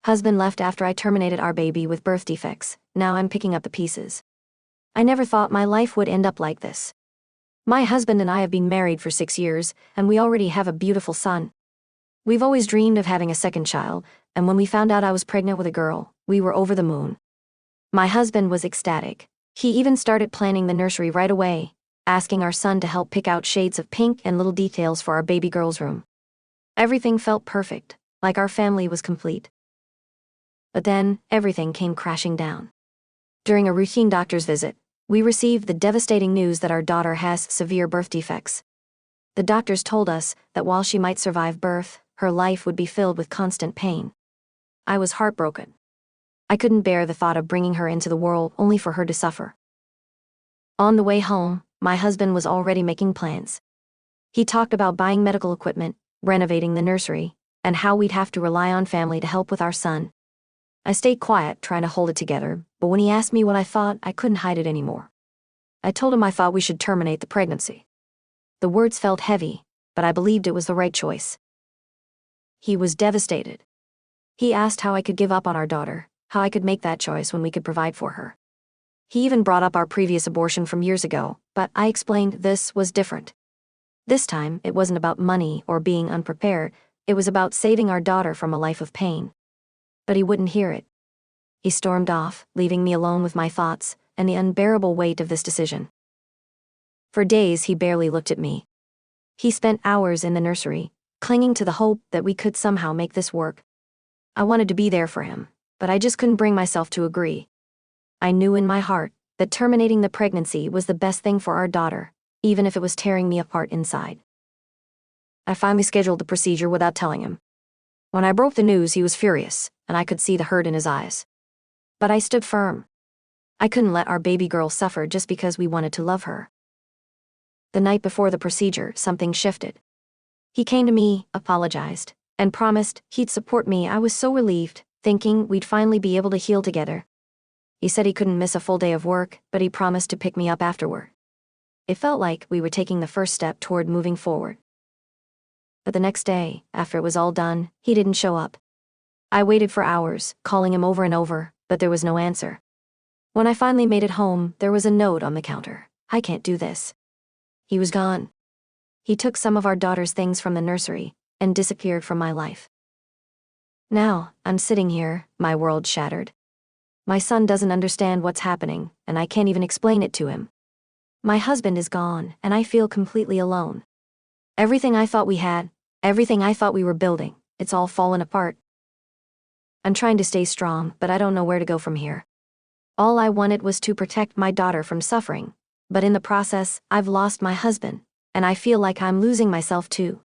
Husband left after I terminated our baby with birth defects. Now I'm picking up the pieces. I never thought my life would end up like this. My husband and I have been married for 6 years, and we already have a beautiful son. We've always dreamed of having a second child, and when we found out I was pregnant with a girl, we were over the moon. My husband was ecstatic. He even started planning the nursery right away, asking our son to help pick out shades of pink and little details for our baby girl's room. Everything felt perfect, like our family was complete. But then, everything came crashing down. During a routine doctor's visit, we received the devastating news that our daughter has severe birth defects. The doctors told us that while she might survive birth, her life would be filled with constant pain. I was heartbroken. I couldn't bear the thought of bringing her into the world only for her to suffer. On the way home, my husband was already making plans. He talked about buying medical equipment, renovating the nursery, and how we'd have to rely on family to help with our son. I stayed quiet, trying to hold it together, but when he asked me what I thought, I couldn't hide it anymore. I told him I thought we should terminate the pregnancy. The words felt heavy, but I believed it was the right choice. He was devastated. He asked how I could give up on our daughter, how I could make that choice when we could provide for her. He even brought up our previous abortion from years ago, but I explained this was different. This time, it wasn't about money or being unprepared, it was about saving our daughter from a life of pain. But he wouldn't hear it. He stormed off, leaving me alone with my thoughts and the unbearable weight of this decision. For days, he barely looked at me. He spent hours in the nursery, clinging to the hope that we could somehow make this work. I wanted to be there for him, but I just couldn't bring myself to agree. I knew in my heart that terminating the pregnancy was the best thing for our daughter, even if it was tearing me apart inside. I finally scheduled the procedure without telling him. When I broke the news, he was furious, and I could see the hurt in his eyes. But I stood firm. I couldn't let our baby girl suffer just because we wanted to love her. The night before the procedure, something shifted. He came to me, apologized, and promised he'd support me. I was so relieved, thinking we'd finally be able to heal together. He said he couldn't miss a full day of work, but he promised to pick me up afterward. It felt like we were taking the first step toward moving forward. But the next day, after it was all done, he didn't show up. I waited for hours, calling him over and over, but there was no answer. When I finally made it home, there was a note on the counter. I can't do this. He was gone. He took some of our daughter's things from the nursery and disappeared from my life. Now, I'm sitting here, my world shattered. My son doesn't understand what's happening, and I can't even explain it to him. My husband is gone, and I feel completely alone. Everything I thought we had, everything I thought we were building, it's all fallen apart. I'm trying to stay strong, but I don't know where to go from here. All I wanted was to protect my daughter from suffering, but in the process, I've lost my husband, and I feel like I'm losing myself too.